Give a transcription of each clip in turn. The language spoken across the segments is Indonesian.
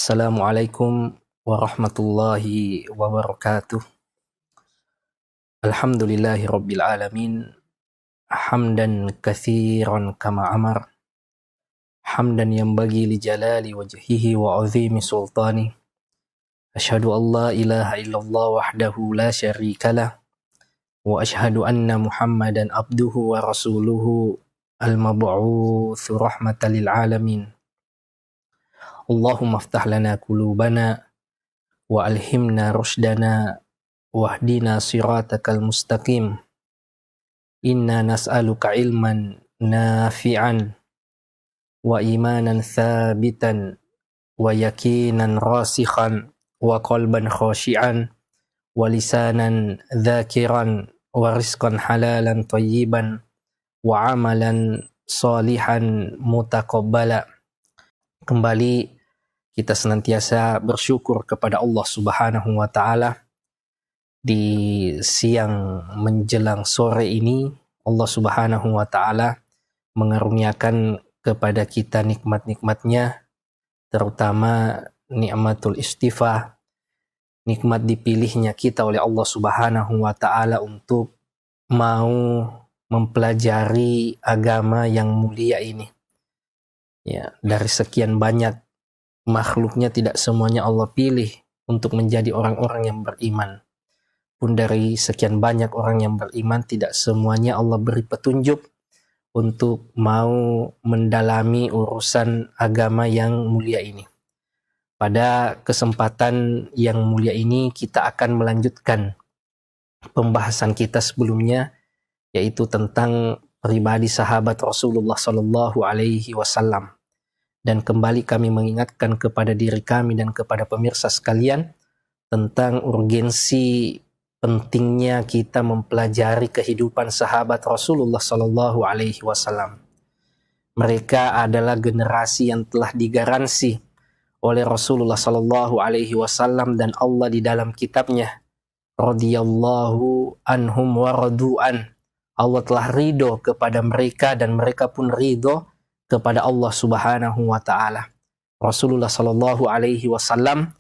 Assalamualaikum warahmatullahi wabarakatuh. Alhamdulillahi rabbil alamin. Hamdan katsiran kama amar. Hamdan yanbaghi li jalali wajhihi wa azimi sultani. Asyhadu an la ilaha illallah wahdahu la syarikalah. Wa asyhadu anna Muhammadan abduhu wa rasuluhu al-mab'utsu rahmatan lil alamin. Allahumma aftah lana qulubana wa alhimna rushdana wahdina siratakal mustaqim. Inna nas'aluka ilman nafi'an wa imanan thabitan wa yakinan rasikhan wa qalban khashi'an wa lisanan dhakiran wa rizqan halalan tayyiban wa amalan salihan mutaqabbala. Kembali kita senantiasa bersyukur kepada Allah Subhanahu wa Ta'ala. Di siang menjelang sore ini, Allah Subhanahu wa Ta'ala mengaruniakan kepada kita nikmat-nikmatnya, terutama nikmatul istifah, nikmat dipilihnya kita oleh Allah Subhanahu wa Ta'ala untuk mau mempelajari agama yang mulia ini. Ya, dari sekian banyak makhluknya tidak semuanya Allah pilih untuk menjadi orang-orang yang beriman. Pun dari sekian banyak orang yang beriman, tidak semuanya Allah beri petunjuk untuk mau mendalami urusan agama yang mulia ini. Pada kesempatan yang mulia ini kita akan melanjutkan pembahasan kita sebelumnya, yaitu tentang pribadi sahabat Rasulullah Sallallahu Alaihi Wasallam. Dan kembali kami mengingatkan kepada diri kami dan kepada pemirsa sekalian tentang urgensi pentingnya kita mempelajari kehidupan sahabat Rasulullah Sallallahu Alaihi Wasallam. Mereka adalah generasi yang telah digaransi oleh Rasulullah Sallallahu Alaihi Wasallam dan Allah di dalam kitabnya. Radhiyallahu anhum wa radu'an. Allah telah ridho kepada mereka dan mereka pun ridho kepada Allah Subhanahu wa Ta'ala. Rasulullah Sallallahu Alaihi Wasallam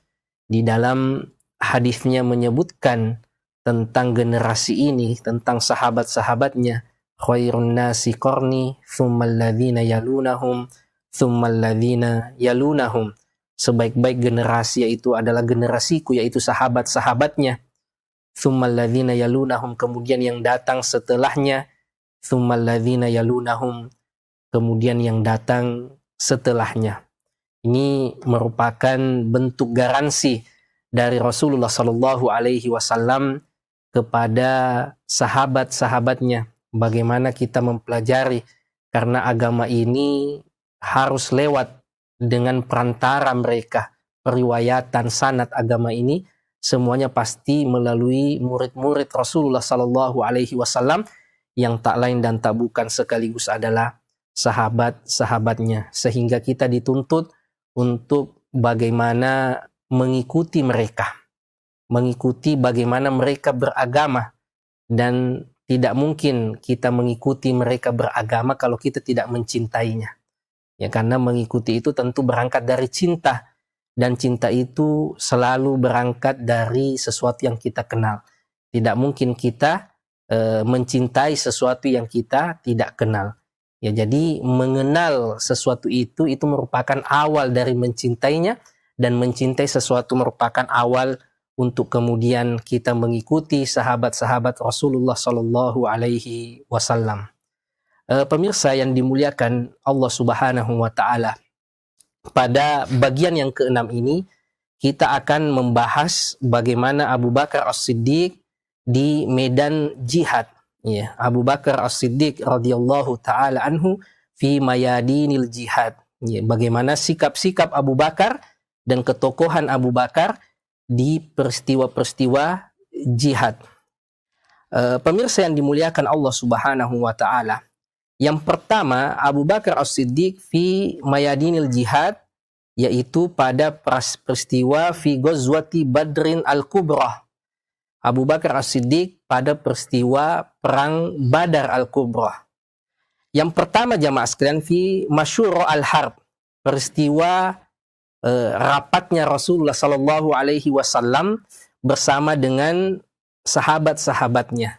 di dalam hadisnya menyebutkan tentang generasi ini, tentang sahabat-sahabatnya. Khairun nasi qarni, thummal ladzina yalunahum, thummal ladzina yalunahum. Sebaik-baik generasi yaitu adalah generasiku, yaitu sahabat-sahabatnya. Thummal ladzina yalunahum, kemudian yang datang setelahnya. Thummal ladzina yalunahum, kemudian yang datang setelahnya. Ini merupakan bentuk garansi dari Rasulullah Sallallahu Alaihi Wasallam kepada sahabat-sahabatnya. Bagaimana kita mempelajari, karena agama ini harus lewat dengan perantara mereka. Periwayatan sanad agama ini semuanya pasti melalui murid-murid Rasulullah Sallallahu Alaihi Wasallam yang tak lain dan tak bukan sekaligus adalah sahabat-sahabatnya, sehingga kita dituntut untuk bagaimana mengikuti mereka, mengikuti bagaimana mereka beragama, dan tidak mungkin kita mengikuti mereka beragama kalau kita tidak mencintainya. Ya, karena mengikuti itu tentu berangkat dari cinta, dan cinta itu selalu berangkat dari sesuatu yang kita kenal. Tidak mungkin kita mencintai sesuatu yang kita tidak kenal. Ya, jadi mengenal sesuatu itu merupakan awal dari mencintainya, dan mencintai sesuatu merupakan awal untuk kemudian kita mengikuti sahabat-sahabat Rasulullah Sallallahu Alaihi Wasallam. Pemirsa yang dimuliakan Allah Subhanahu Wa Ta'ala, pada bagian yang keenam ini kita akan membahas bagaimana Abu Bakar As-Siddiq di medan jihad. Ya, Abu Bakar As-Siddiq radhiyallahu ta'ala anhu fi mayadinil jihad. Ya, bagaimana sikap-sikap Abu Bakar dan ketokohan Abu Bakar di peristiwa-peristiwa jihad. Pemirsa yang dimuliakan Allah Subhanahu wa Ta'ala, yang pertama Abu Bakar As-Siddiq fi mayadinil jihad, yaitu pada peristiwa fi ghazwati Badrin al-Kubra. Abu Bakar As-Siddiq pada peristiwa perang Badar al-Kubra. Yang pertama jamaah sekalian fi masyuro al-harb, peristiwa rapatnya Rasulullah Sallallahu Alaihi Wasallam bersama dengan sahabat-sahabatnya.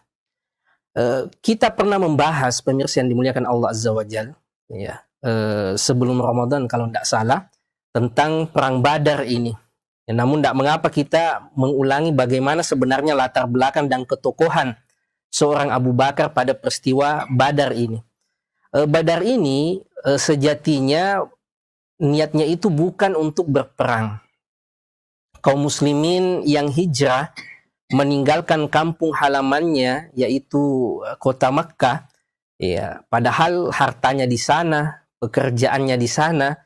Kita pernah membahas, pemirsa yang dimuliakan Allah Azza wa Jal, ya, sebelum Ramadan kalau tidak salah, tentang perang Badar ini. Ya, namun tidak mengapa kita mengulangi bagaimana sebenarnya latar belakang dan ketokohan seorang Abu Bakar pada peristiwa Badar ini. Badar ini sejatinya niatnya itu bukan untuk berperang. Kaum muslimin yang hijrah meninggalkan kampung halamannya, yaitu kota Mekkah, ya, padahal hartanya di sana, pekerjaannya di sana,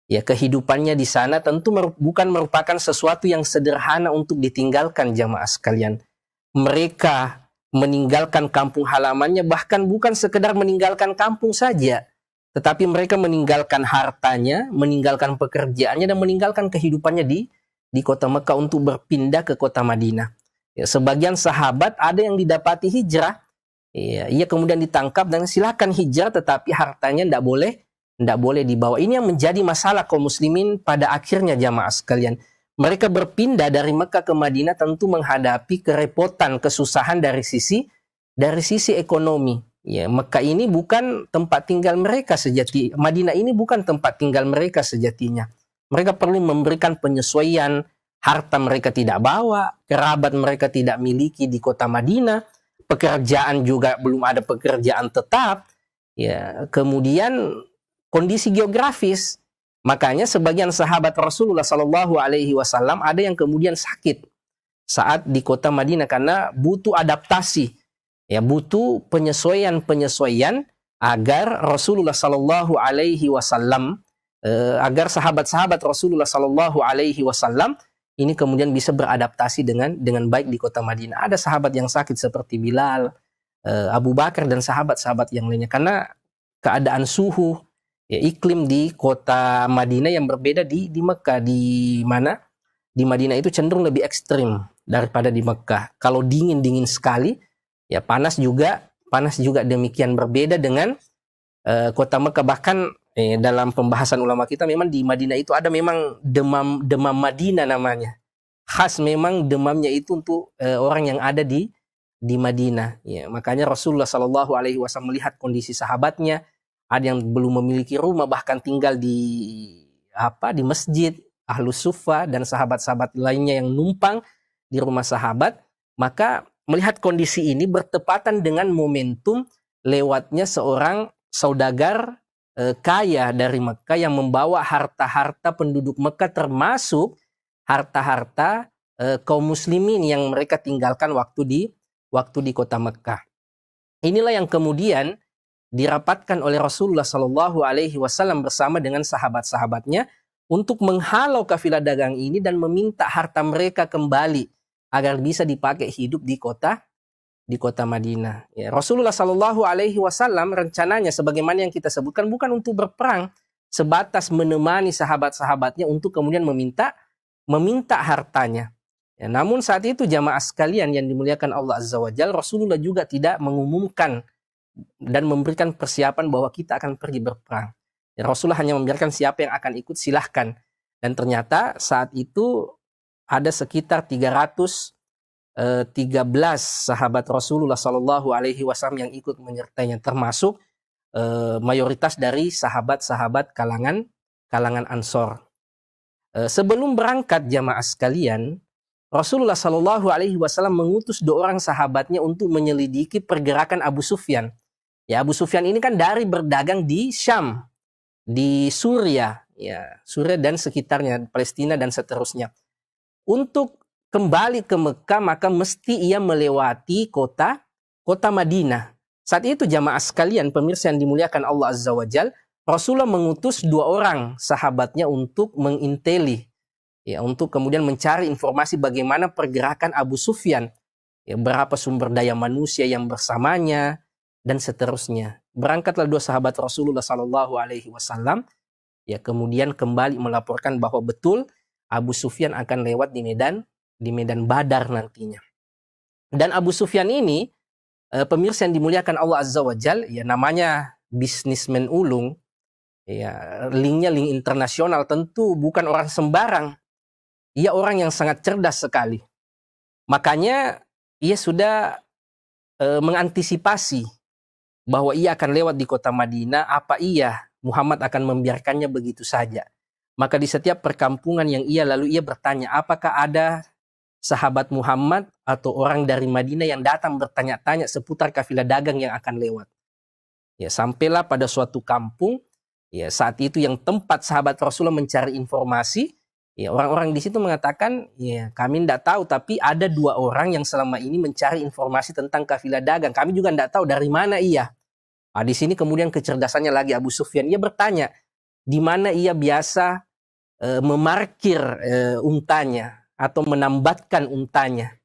ya, kehidupannya di sana, tentu bukan merupakan sesuatu yang sederhana untuk ditinggalkan, jamaah sekalian. Mereka meninggalkan kampung halamannya, bahkan bukan sekedar meninggalkan kampung saja, tetapi mereka meninggalkan hartanya, meninggalkan pekerjaannya, dan meninggalkan kehidupannya di kota Mekkah untuk berpindah ke kota Madinah. Ya, sebagian sahabat ada yang didapati hijrah, ya, ia kemudian ditangkap dan silakan hijrah, tetapi hartanya tidak boleh dibawa. Ini yang menjadi masalah kaum muslimin pada akhirnya, jamaah sekalian. Mereka berpindah dari Mekah ke Madinah tentu menghadapi kerepotan, kesusahan dari sisi ekonomi. Ya, Mekah ini bukan tempat tinggal mereka sejati. Madinah ini bukan tempat tinggal mereka sejatinya. Mereka perlu memberikan penyesuaian. Harta mereka tidak bawa, kerabat mereka tidak miliki di kota Madinah, pekerjaan juga belum ada pekerjaan tetap. Ya, kemudian kondisi geografis. Makanya sebagian sahabat Rasulullah Sallallahu Alaihi Wasallam ada yang kemudian sakit saat di kota Madinah karena butuh adaptasi, ya, butuh penyesuaian agar Rasulullah Sallallahu Alaihi Wasallam, agar sahabat-sahabat Rasulullah Sallallahu Alaihi Wasallam ini kemudian bisa beradaptasi dengan baik di kota Madinah. Ada sahabat yang sakit seperti Bilal, Abu Bakar dan sahabat-sahabat yang lainnya karena keadaan suhu, ya, iklim di kota Madinah yang berbeda di Mekah. Di mana? Di Madinah itu cenderung lebih ekstrim daripada di Mekah. Kalau dingin sekali, ya, panas juga demikian berbeda dengan kota Mekah. Bahkan dalam pembahasan ulama kita memang di Madinah itu ada memang demam Madinah namanya. Khas memang demamnya itu untuk orang yang ada di Madinah. Ya, makanya Rasulullah Shallallahu Alaihi Wasallam melihat kondisi sahabatnya, ada yang belum memiliki rumah, bahkan tinggal di masjid, Ahlus Suffah dan sahabat-sahabat lainnya yang numpang di rumah sahabat. Maka melihat kondisi ini bertepatan dengan momentum lewatnya seorang saudagar kaya dari Mekah yang membawa harta-harta penduduk Mekah, termasuk harta-harta kaum muslimin yang mereka tinggalkan waktu di kota Mekah. Inilah yang kemudian dirapatkan oleh Rasulullah Shallallahu Alaihi Wasallam bersama dengan sahabat-sahabatnya untuk menghalau kafilah dagang ini dan meminta harta mereka kembali agar bisa dipakai hidup di kota Madinah. Ya, Rasulullah Shallallahu Alaihi Wasallam rencananya sebagaimana yang kita sebutkan bukan untuk berperang, sebatas menemani sahabat-sahabatnya untuk kemudian meminta hartanya. Ya, namun saat itu jamaah sekalian yang dimuliakan Allah Azza wa Jalla, Rasulullah juga tidak mengumumkan dan memberikan persiapan bahwa kita akan pergi berperang. Ya, Rasulullah hanya membiarkan siapa yang akan ikut silahkan. Dan ternyata saat itu ada sekitar 13 sahabat Rasulullah Shallallahu Alaihi Wasallam yang ikut menyertainya, termasuk mayoritas dari sahabat-sahabat kalangan Ansor. Sebelum berangkat jamaah sekalian, Rasulullah Shallallahu Alaihi Wasallam mengutus 2 orang sahabatnya untuk menyelidiki pergerakan Abu Sufyan. Ya, Abu Sufyan ini kan dari berdagang di Syam, di Suriah, ya, Suriah dan sekitarnya, Palestina dan seterusnya. Untuk kembali ke Mekah maka mesti ia melewati kota Madinah. Saat itu jamaah sekalian, pemirsa yang dimuliakan Allah Azza wa Jal, Rasulullah mengutus 2 orang sahabatnya untuk menginteli, ya, untuk kemudian mencari informasi bagaimana pergerakan Abu Sufyan, ya, berapa sumber daya manusia yang bersamanya dan seterusnya. Berangkatlah 2 sahabat Rasulullah Sallallahu Alaihi Wasallam, ya, kemudian kembali melaporkan bahwa betul Abu Sufyan akan lewat di medan Badar nantinya. Dan Abu Sufyan ini, pemirsa yang dimuliakan Allah Azza wa Jal, ya, namanya bisnismen ulung, Ya, linknya link internasional, tentu bukan orang sembarang. Ia orang yang sangat cerdas sekali. Makanya ia sudah mengantisipasi bahwa ia akan lewat di kota Madinah. Apa iya Muhammad akan membiarkannya begitu saja? Maka di setiap perkampungan yang ia lalu, ia bertanya, apakah ada sahabat Muhammad atau orang dari Madinah yang datang bertanya-tanya seputar kafilah dagang yang akan lewat. Ya, sampailah pada suatu kampung, ya saat itu yang tempat sahabat Rasulullah mencari informasi, ya orang-orang di situ mengatakan, ya kami tidak tahu, tapi ada 2 orang yang selama ini mencari informasi tentang kafilah dagang. Kami juga tidak tahu dari mana ia. Nah, di sini kemudian kecerdasannya lagi Abu Sufyan. Ia bertanya, di mana ia biasa memarkir untanya atau menambatkan untanya.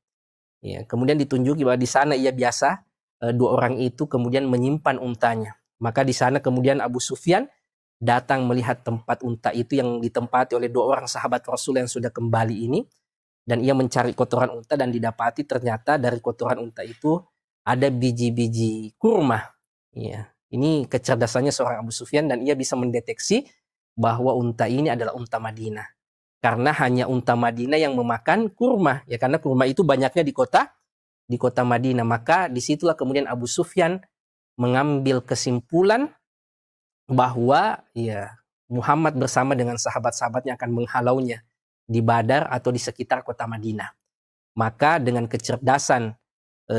Ya, kemudian ditunjuki bahwa di sana ia biasa 2 orang itu kemudian menyimpan untanya. Maka di sana kemudian Abu Sufyan datang melihat tempat unta itu yang ditempati oleh 2 orang sahabat Rasul yang sudah kembali ini, dan ia mencari kotoran unta dan didapati ternyata dari kotoran unta itu ada biji-biji kurma. Ya, ini kecerdasannya seorang Abu Sufyan, dan ia bisa mendeteksi bahwa unta ini adalah unta Madinah. Karena hanya unta Madinah yang memakan kurma, ya karena kurma itu banyaknya di kota Madinah. Maka disitulah kemudian Abu Sufyan mengambil kesimpulan bahwa ya Muhammad bersama dengan sahabat-sahabatnya akan menghalaunya di Badar atau di sekitar kota Madinah. Maka dengan kecerdasan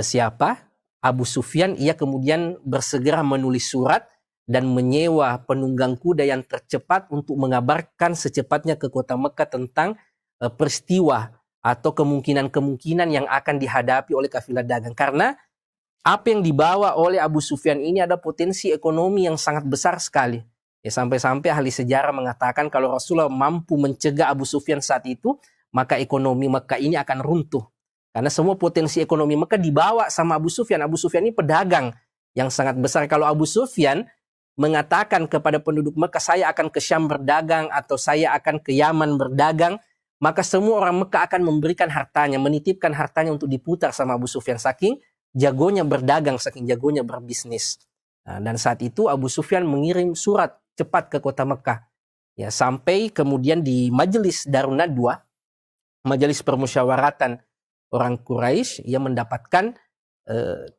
siapa? Abu Sufyan, ia kemudian bersegera menulis surat dan menyewa penunggang kuda yang tercepat untuk mengabarkan secepatnya ke kota Mekah tentang peristiwa atau kemungkinan-kemungkinan yang akan dihadapi oleh kafilah dagang. Karena apa yang dibawa oleh Abu Sufyan ini ada potensi ekonomi yang sangat besar sekali. Ya, sampai-sampai ahli sejarah mengatakan kalau Rasulullah mampu mencegah Abu Sufyan saat itu, maka ekonomi Mekah ini akan runtuh. Karena semua potensi ekonomi Mekah dibawa sama Abu Sufyan. Abu Sufyan ini pedagang yang sangat besar. Kalau Abu Sufyan mengatakan kepada penduduk Mekah, saya akan ke Syam berdagang atau saya akan ke Yaman berdagang, maka semua orang Mekah akan memberikan hartanya, menitipkan hartanya untuk diputar sama Abu Sufyan, saking jagonya berdagang, saking jagonya berbisnis. Nah, dan saat itu Abu Sufyan mengirim surat cepat ke kota Mekah. Ya, sampai kemudian di majelis Darun Nadwa, majelis permusyawaratan orang Quraisy, ia mendapatkan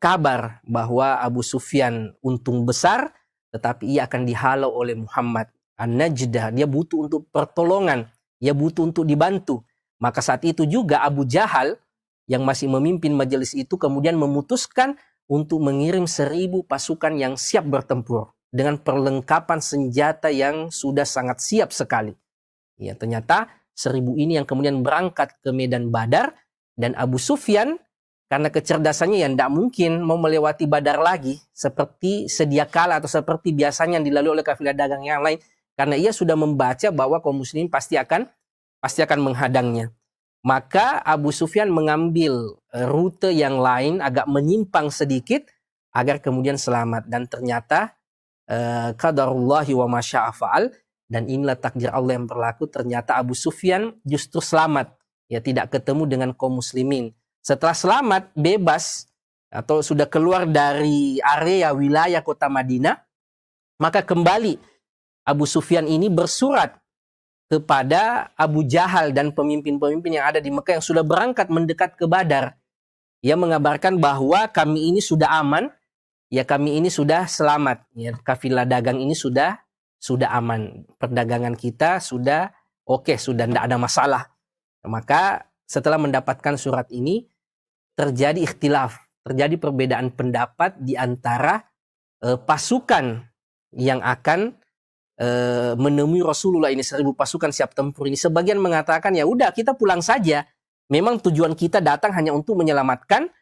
kabar bahwa Abu Sufyan untung besar, tetapi ia akan dihalau oleh Muhammad. An-Najdah, dia butuh untuk pertolongan, dia butuh untuk dibantu. Maka saat itu juga Abu Jahal yang masih memimpin majelis itu kemudian memutuskan untuk mengirim 1.000 pasukan yang siap bertempur dengan perlengkapan senjata yang sudah sangat siap sekali. Ya, ternyata 1.000 ini yang kemudian berangkat ke medan Badar, dan Abu Sufyan karena kecerdasannya yang tidak mungkin mau melewati Badar lagi seperti sedia kala atau seperti biasanya yang dilalui oleh kafilah dagang yang lain, karena ia sudah membaca bahwa kaum muslimin pasti akan menghadangnya. Maka Abu Sufyan mengambil rute yang lain, agak menyimpang sedikit agar kemudian selamat. Dan ternyata qadarullahi wa ma syaa fa'al, dan inilah takdir Allah yang berlaku. Ternyata Abu Sufyan justru selamat, ya tidak ketemu dengan kaum muslimin. Setelah selamat, bebas atau sudah keluar dari area wilayah kota Madinah, maka kembali Abu Sufyan ini bersurat kepada Abu Jahal dan pemimpin-pemimpin yang ada di Mekah yang sudah berangkat mendekat ke Badar. Ia mengabarkan bahwa kami ini sudah aman, ya kami ini sudah selamat, ya kafilah dagang ini sudah aman, perdagangan kita sudah oke, sudah tidak ada masalah. Maka setelah mendapatkan surat ini terjadi ikhtilaf, terjadi perbedaan pendapat di antara pasukan yang akan menemui Rasulullah ini, 1.000 pasukan siap tempur ini. Sebagian mengatakan ya udah kita pulang saja. Memang tujuan kita datang hanya untuk menyelamatkan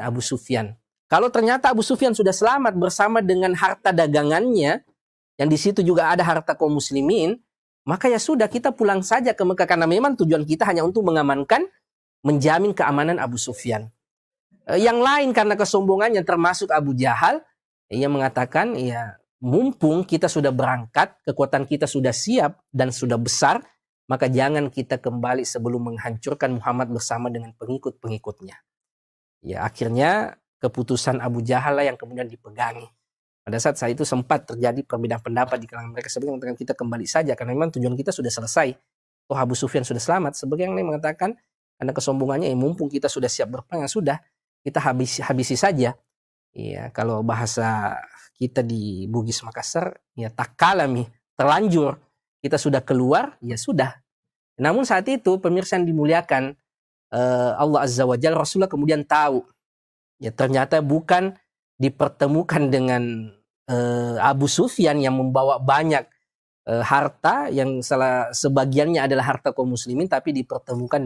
Abu Sufyan. Kalau ternyata Abu Sufyan sudah selamat bersama dengan harta dagangannya, yang di situ juga ada harta kaum muslimin, maka ya sudah kita pulang saja ke Mekah, karena memang tujuan kita hanya untuk mengamankan, menjamin keamanan Abu Sufyan. Yang lain karena kesombongannya termasuk Abu Jahal, ia mengatakan ya mumpung kita sudah berangkat, kekuatan kita sudah siap dan sudah besar, maka jangan kita kembali sebelum menghancurkan Muhammad bersama dengan pengikut-pengikutnya. Ya akhirnya keputusan Abu Jahal lah yang kemudian dipegangi. Pada saat itu sempat terjadi perbedaan pendapat di kalangan mereka. Sebagian mengatakan kita kembali saja karena memang tujuan kita sudah selesai. Oh, Abu Sufyan sudah selamat. Sebagian yang mengatakan karena kesombongannya, mumpung kita sudah siap berperang, sudah kita habisi saja. Ya, kalau bahasa kita di Bugis Makassar, ya takalami, terlanjur. Kita sudah keluar, ya sudah. Namun saat itu pemirsa yang dimuliakan Allah Azza wa Jalla, Rasulullah kemudian tahu, ya ternyata bukan dipertemukan dengan Abu Sufyan yang membawa banyak harta yang sebagiannya adalah harta kaum muslimin, tapi dipertemukan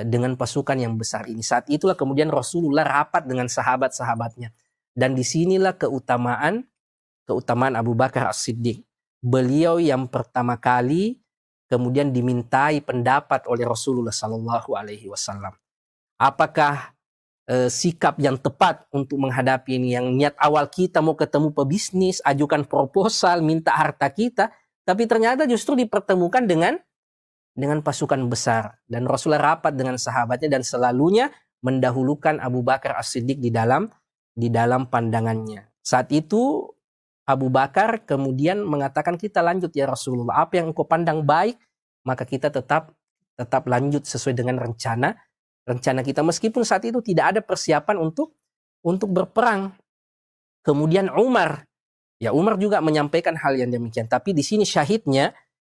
dengan pasukan yang besar ini. Saat itulah kemudian Rasulullah rapat dengan sahabat-sahabatnya, dan disinilah keutamaan Abu Bakar As-Siddiq. Beliau yang pertama kali kemudian dimintai pendapat oleh Rasulullah Sallallahu Alaihi Wasallam. Apakah sikap yang tepat untuk menghadapi ini? Yang niat awal kita mau ketemu pebisnis, ajukan proposal, minta harta kita, tapi ternyata justru dipertemukan dengan pasukan besar. Dan Rasulullah rapat dengan sahabatnya dan selalunya mendahulukan Abu Bakar As-Siddiq di dalam pandangannya. Saat itu Abu Bakar kemudian mengatakan, kita lanjut ya Rasulullah, apa yang engkau pandang baik maka kita tetap lanjut sesuai dengan rencana kita, meskipun saat itu tidak ada persiapan untuk berperang. Kemudian Umar juga menyampaikan hal yang demikian. Tapi di sini syahidnya,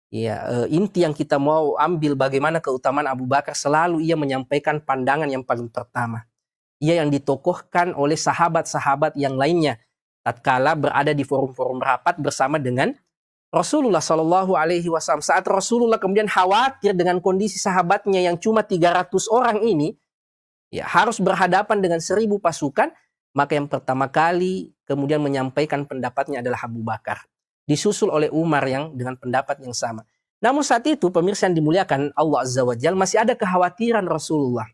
ya inti yang kita mau ambil bagaimana keutamaan Abu Bakar, selalu ia menyampaikan pandangan yang paling pertama. Ia yang ditokohkan oleh sahabat-sahabat yang lainnya tatkala berada di forum-forum rapat bersama dengan Rasulullah Shallallahu Alaihi Wasallam. Saat Rasulullah kemudian khawatir dengan kondisi sahabatnya yang cuma 300 orang ini, ya harus berhadapan dengan 1000 pasukan, maka yang pertama kali kemudian menyampaikan pendapatnya adalah Abu Bakar. Disusul oleh Umar yang dengan pendapat yang sama. Namun saat itu pemirsa yang dimuliakan Allah Azza wa Jalla, masih ada kekhawatiran Rasulullah.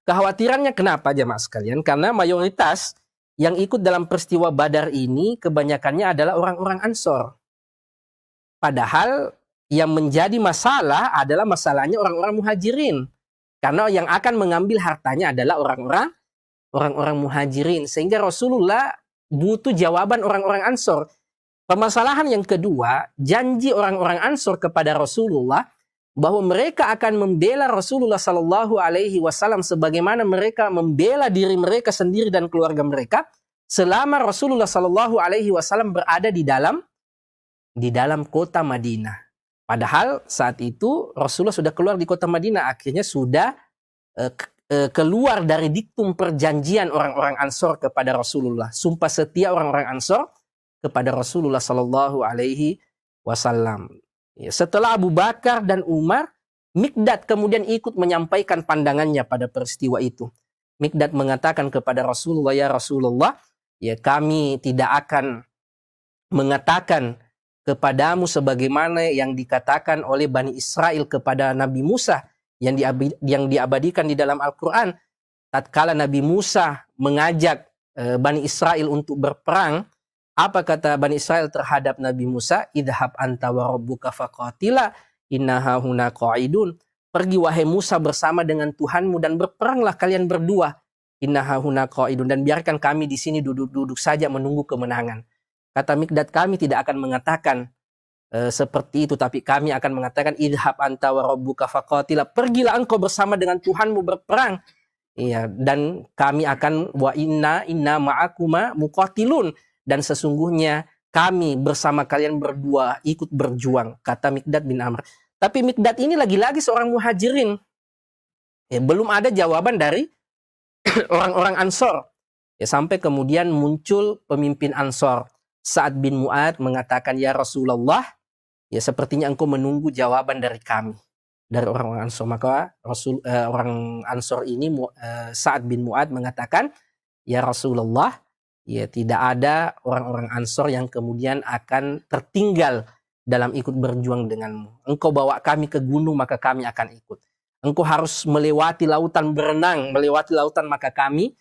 Kekhawatirannya kenapa jemaah sekalian? Karena mayoritas yang ikut dalam peristiwa Badar ini kebanyakannya adalah orang-orang Ansor. Padahal yang menjadi masalah adalah masalahnya orang-orang Muhajirin. Karena yang akan mengambil hartanya adalah orang-orang Muhajirin. Sehingga Rasulullah butuh jawaban orang-orang Ansor. Permasalahan yang kedua, janji orang-orang Ansor kepada Rasulullah bahwa mereka akan membela Rasulullah Sallallahu Alaihi Wasallam sebagaimana mereka membela diri mereka sendiri dan keluarga mereka selama Rasulullah Sallallahu Alaihi Wasallam berada di dalam kota Madinah. Padahal saat itu Rasulullah sudah keluar di kota Madinah, akhirnya sudah keluar dari diktum perjanjian orang-orang Ansor kepada Rasulullah, sumpah setia orang-orang Ansor kepada Rasulullah Sallallahu Alaihi Wasallam. Setelah Abu Bakar dan Umar, Mikdad kemudian ikut menyampaikan pandangannya pada peristiwa itu. Mikdad mengatakan kepada Rasulullah, ya Rasulullah, ya kami tidak akan mengatakan kepadamu sebagaimana yang dikatakan oleh Bani Israel kepada Nabi Musa yang diabadikan di dalam Al-Quran. Tatkala Nabi Musa mengajak Bani Israel untuk berperang, apa kata Bani Israel terhadap Nabi Musa? Idhab anta wa rabbuka faqatila inna hahuna qa'idun. Pergi wahai Musa bersama dengan Tuhanmu dan berperanglah kalian berdua. Inna hahuna qa'idun, dan biarkan kami di sini duduk-duduk saja menunggu kemenangan. Kata Mikdad, kami tidak akan mengatakan seperti itu, tapi kami akan mengatakan idhab anta wa rabbuka faqatila. Pergilah engkau bersama dengan Tuhanmu berperang. Iya, dan kami akan wa inna ma'akuma muqatilun. Dan sesungguhnya kami bersama kalian berdua ikut berjuang, kata Mikdad bin Amr. Tapi Mikdad ini lagi-lagi seorang Muhajirin. Ya, belum ada jawaban dari orang-orang Ansor. Ya, sampai kemudian muncul pemimpin Ansor, Sa'ad bin Mu'ad, mengatakan, ya Rasulullah, ya sepertinya engkau menunggu jawaban dari kami, dari orang-orang Ansor. Maka orang Ansor ini, Sa'ad bin Mu'ad mengatakan, ya Rasulullah, ya tidak ada orang-orang Ansor yang kemudian akan tertinggal dalam ikut berjuang denganmu. Engkau bawa kami ke gunung, maka kami akan ikut. Engkau harus melewati lautan, berenang, melewati lautan, maka kami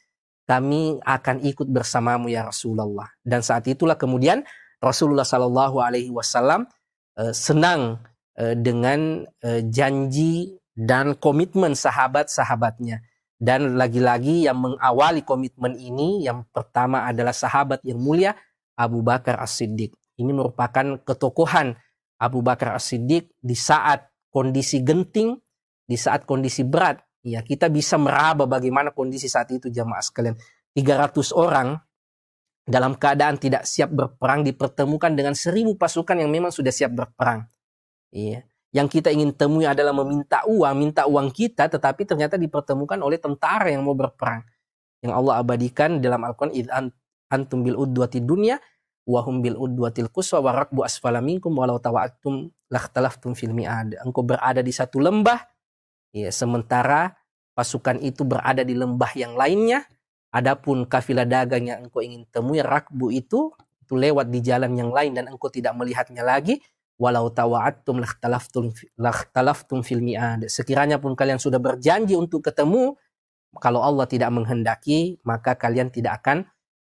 akan ikut bersamamu ya Rasulullah. Dan saat itulah kemudian Rasulullah Sallallahu Alaihi Wasallam senang dengan janji dan komitmen sahabat-sahabatnya. Dan lagi-lagi yang mengawali komitmen ini yang pertama adalah sahabat yang mulia Abu Bakar As-Siddiq. Ini merupakan ketokohan Abu Bakar As-Siddiq di saat kondisi genting, di saat kondisi berat. Ya, kita bisa meraba bagaimana kondisi saat itu jamaah sekalian. 300 orang dalam keadaan tidak siap berperang dipertemukan dengan 1.000 pasukan yang memang sudah siap berperang. Iya. Yang kita ingin temui adalah minta uang kita, tetapi ternyata dipertemukan oleh tentara yang mau berperang. Yang Allah abadikan dalam Al-Quran, idh antum bil udwati dunya wa hum bil udwatil quswa wa rakbu asfala minkum walau tawa'atum lakhtalaftum fil mi'ad. Engkau berada di satu lembah, ya, sementara pasukan itu berada di lembah yang lainnya. Adapun kafilah dagang yang engkau ingin temui, rakbu itu lewat di jalan yang lain dan engkau tidak melihatnya lagi. Walau tawa'attum lakhtalaftum fil mi'ad. Sekiranya pun kalian sudah berjanji untuk ketemu, kalau Allah tidak menghendaki, maka kalian tidak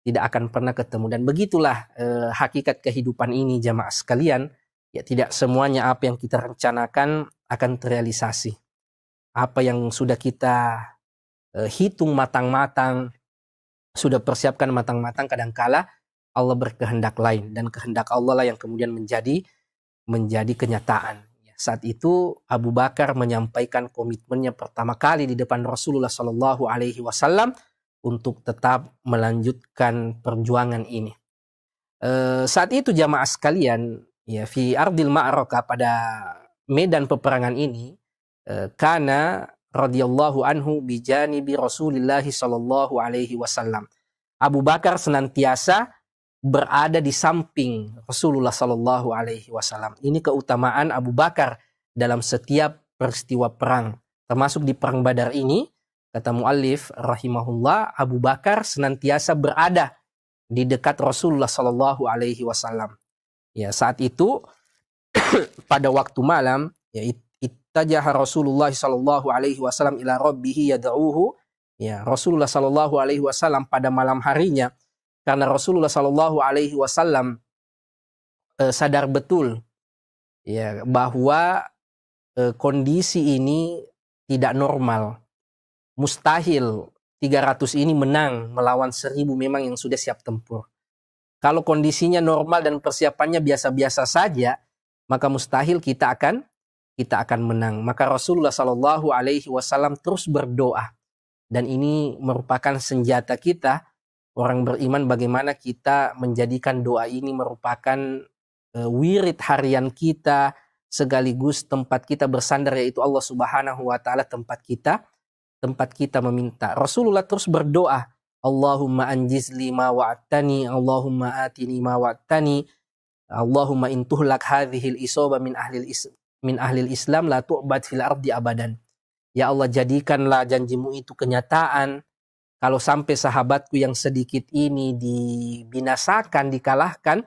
akan pernah ketemu. Dan begitulah hakikat kehidupan ini jamaah sekalian. Ya, tidak semuanya apa yang kita rencanakan akan terrealisasi. Apa yang sudah kita hitung matang-matang, sudah persiapkan matang-matang, kadangkala Allah berkehendak lain. Dan kehendak Allah lah yang kemudian menjadi kenyataan. Saat itu Abu Bakar menyampaikan komitmennya pertama kali di depan Rasulullah Shallallahu Alaihi Wasallam untuk tetap melanjutkan perjuangan ini. Saat itu jamaah sekalian, ya, fi ardil ma'rakah, pada medan peperangan ini, kana radhiyallahu anhu bijanibi Rasulillah Shallallahu Alaihi Wasallam. Abu Bakar senantiasa berada di samping Rasulullah Sallallahu Alaihi Wasallam. Ini keutamaan Abu Bakar dalam setiap peristiwa perang, termasuk di perang Badar ini. Kata muallif rahimahullah, Abu Bakar senantiasa berada di dekat Rasulullah Sallallahu Alaihi Wasallam. Ya, saat itu pada waktu malam, ya, ittajaha Rasulullah Sallallahu Alaihi Wasallam ila Rabbih yad'uhu. Ya, Rasulullah Sallallahu Alaihi Wasallam pada malam harinya, karena Rasulullah Shallallahu Alaihi Wasallam sadar betul, ya, bahwa kondisi ini tidak normal, mustahil 300 ini menang melawan 1.000 memang yang sudah siap tempur. Kalau kondisinya normal dan persiapannya biasa-biasa saja, maka mustahil kita akan menang. Maka Rasulullah Shallallahu Alaihi Wasallam terus berdoa, dan ini merupakan senjata kita. Orang beriman, bagaimana kita menjadikan doa ini merupakan wirid harian kita, sekaligus tempat kita bersandar, yaitu Allah Subhanahu wa Ta'ala, tempat kita meminta. Rasulullah terus berdoa, Allahumma anjizli ma wa'atani, Allahumma atini ma wa'atani, Allahumma intuhlak hadhil isoba min ahlil Islam la tu'bad fil ardi abadan. Ya Allah, jadikanlah janjimu itu kenyataan. Kalau sampai sahabatku yang sedikit ini dibinasakan, dikalahkan,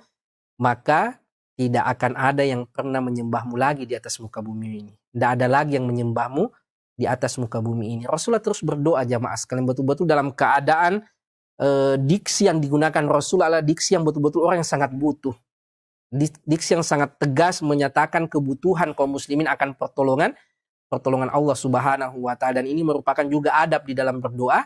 maka tidak akan ada yang pernah menyembahmu lagi di atas muka bumi ini. Tidak ada lagi yang menyembahmu di atas muka bumi ini. Rasulullah terus berdoa jamaah sekalian, betul-betul dalam keadaan diksi yang digunakan Rasulullah adalah diksi yang betul-betul orang yang sangat butuh. Diksi yang sangat tegas menyatakan kebutuhan kaum muslimin akan pertolongan Allah Subhanahu wa Ta'ala. Dan ini merupakan juga adab di dalam berdoa.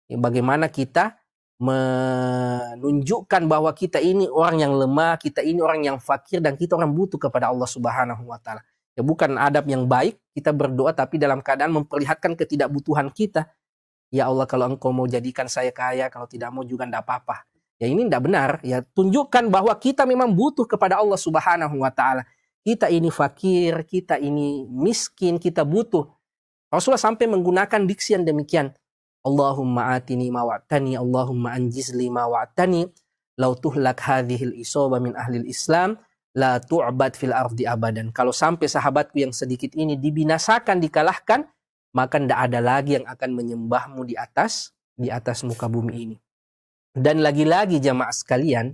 Bagaimana kita menunjukkan bahwa kita ini orang yang lemah, kita ini orang yang fakir, dan kita orang butuh kepada Allah Subhanahu wa Ta'ala. Ya, bukan adab yang baik kita berdoa tapi dalam keadaan memperlihatkan ketidakbutuhan kita. Ya Allah, kalau engkau mau jadikan saya kaya, kalau tidak mau juga tidak apa-apa. Ya, ini tidak benar. Ya, tunjukkan bahwa kita memang butuh kepada Allah Subhanahu wa Ta'ala. Kita ini fakir, kita ini miskin, kita butuh. Rasulullah sampai menggunakan diksi yang demikian. Allahumma atini ma wa'tani, Allahumma anjizli ma wa'tani, lau tuhlak hadhil isoba min ahlil Islam, la tu'bad fil ardi abadan. Kalau sampai sahabatku yang sedikit ini dibinasakan, dikalahkan, maka tidak ada lagi yang akan menyembahmu di atas muka bumi ini. Dan lagi-lagi jamaah sekalian,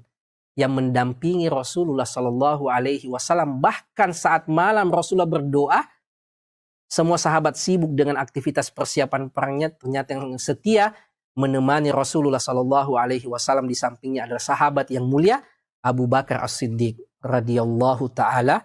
yang mendampingi Rasulullah Sallallahu Alaihi Wasallam, bahkan saat malam Rasulullah berdoa, semua sahabat sibuk dengan aktivitas persiapan perangnya. Ternyata yang setia menemani Rasulullah Sallallahu Alaihi Wasallam di sampingnya adalah sahabat yang mulia Abu Bakar As-Siddiq radhiyallahu taala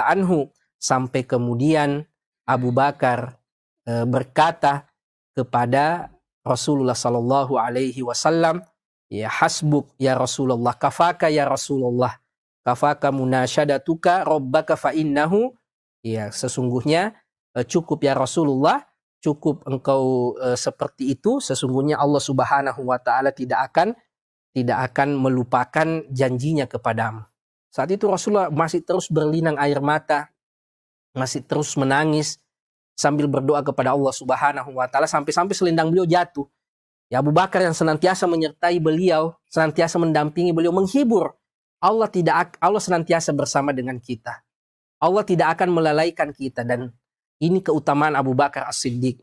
anhu. Sampai kemudian Abu Bakar berkata, kepada Rasulullah sallallahu alaihi wasallam, ya hasbuk ya Rasulullah, kafaka ya Rasulullah, kafaka munasyadatuka rabbaka fa innahu, ya sesungguhnya cukup ya Rasulullah, cukup engkau seperti itu, sesungguhnya Allah Subhanahu wa taala tidak akan melupakan janjinya kepadamu. Saat itu Rasulullah masih terus berlinang air mata, masih terus menangis sambil berdoa kepada Allah Subhanahu wa taala, sampai-sampai selendang beliau jatuh. Ya, Abu Bakar yang senantiasa menyertai beliau, senantiasa mendampingi beliau, menghibur. Allah senantiasa bersama dengan kita. Allah tidak akan melalaikan kita, dan ini keutamaan Abu Bakar As-Siddiq.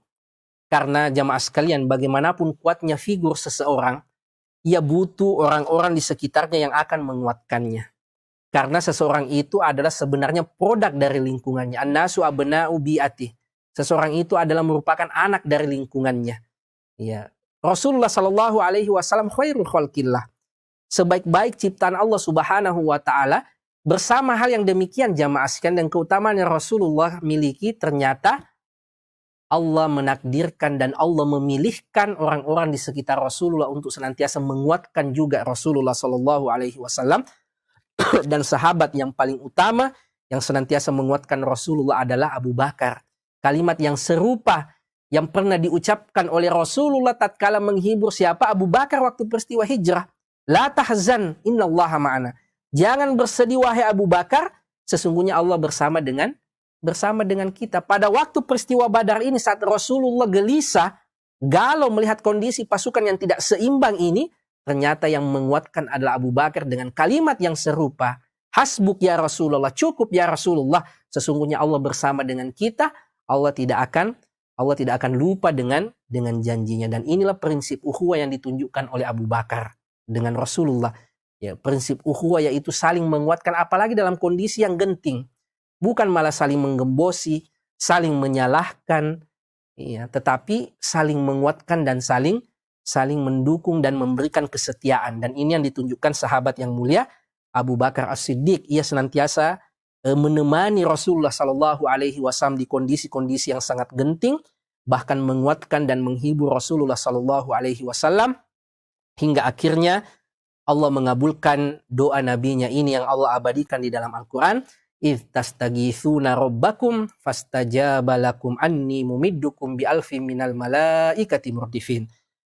Karena jamaah sekalian, bagaimanapun kuatnya figur seseorang, ia butuh orang-orang di sekitarnya yang akan menguatkannya. Karena seseorang itu adalah sebenarnya produk dari lingkungannya. An-nasu abna'u bi'atih. Seseorang itu adalah merupakan anak dari lingkungannya. Ya. Rasulullah Shallallahu Alaihi Wasallam khairul khalqillah, sebaik-baik ciptaan Allah Subhanahu Wa Taala. Bersama hal yang demikian jamaah sekalian, dan keutamaan yang Rasulullah miliki, ternyata Allah menakdirkan dan Allah memilihkan orang-orang di sekitar Rasulullah untuk senantiasa menguatkan juga Rasulullah Shallallahu Alaihi Wasallam. Dan sahabat yang paling utama yang senantiasa menguatkan Rasulullah adalah Abu Bakar. Kalimat yang serupa yang pernah diucapkan oleh Rasulullah tatkala menghibur siapa? Abu Bakar waktu peristiwa hijrah. La tahzan, innallaha ma'ana. Jangan bersedih wahai Abu Bakar, sesungguhnya Allah bersama dengan kita. Pada waktu peristiwa Badar ini, saat Rasulullah gelisah, galau melihat kondisi pasukan yang tidak seimbang ini, ternyata yang menguatkan adalah Abu Bakar dengan kalimat yang serupa. Hasbuk ya Rasulullah, cukup ya Rasulullah, sesungguhnya Allah bersama dengan kita. Allah tidak akan lupa dengan janjinya. Dan inilah prinsip ukhuwah yang ditunjukkan oleh Abu Bakar dengan Rasulullah. Ya, prinsip ukhuwah yaitu saling menguatkan, apalagi dalam kondisi yang genting. Bukan malah saling menggembosi, saling menyalahkan, ya, tetapi saling menguatkan dan saling mendukung dan memberikan kesetiaan. Dan ini yang ditunjukkan sahabat yang mulia Abu Bakar As-Siddiq. Ia senantiasa menemani Rasulullah Shallallahu Alaihi Wasallam di kondisi-kondisi yang sangat genting, bahkan menguatkan dan menghibur Rasulullah Shallallahu Alaihi Wasallam, hingga akhirnya Allah mengabulkan doa nabinya ini yang Allah abadikan di dalam Al-Quran. Idh tastaghithuna rabbakum fastajaba lakum anni mumiddukum bi alfin minal malaikati murdifin.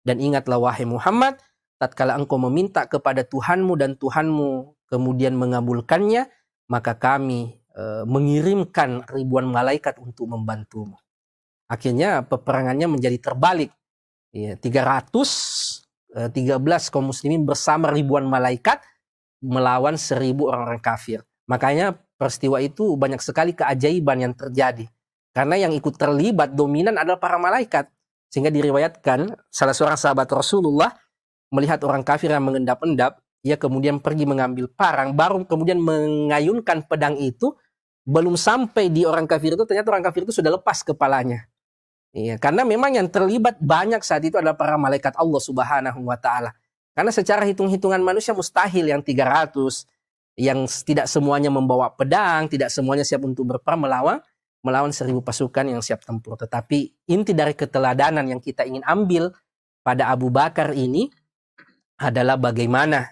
Dan ingatlah wahai Muhammad, tatkala engkau meminta kepada Tuhanmu dan Tuhanmu kemudian mengabulkannya, maka kami mengirimkan ribuan malaikat untuk membantumu. Akhirnya peperangannya menjadi terbalik. 313 kaum muslimin bersama ribuan malaikat melawan 1000 orang-orang kafir. Makanya peristiwa itu banyak sekali keajaiban yang terjadi. Karena yang ikut terlibat dominan adalah para malaikat. Sehingga diriwayatkan salah seorang sahabat Rasulullah melihat orang kafir yang mengendap-endap, ia kemudian pergi mengambil parang, baru kemudian mengayunkan pedang itu, belum sampai di orang kafir itu, ternyata orang kafir itu sudah lepas kepalanya. Iya, karena memang yang terlibat banyak saat itu adalah para malaikat Allah Subhanahu wa taala. Karena secara hitung-hitungan manusia mustahil yang 300, yang tidak semuanya membawa pedang, tidak semuanya siap untuk berperang melawan 1000 pasukan yang siap tempur. Tetapi inti dari keteladanan yang kita ingin ambil pada Abu Bakar ini adalah bagaimana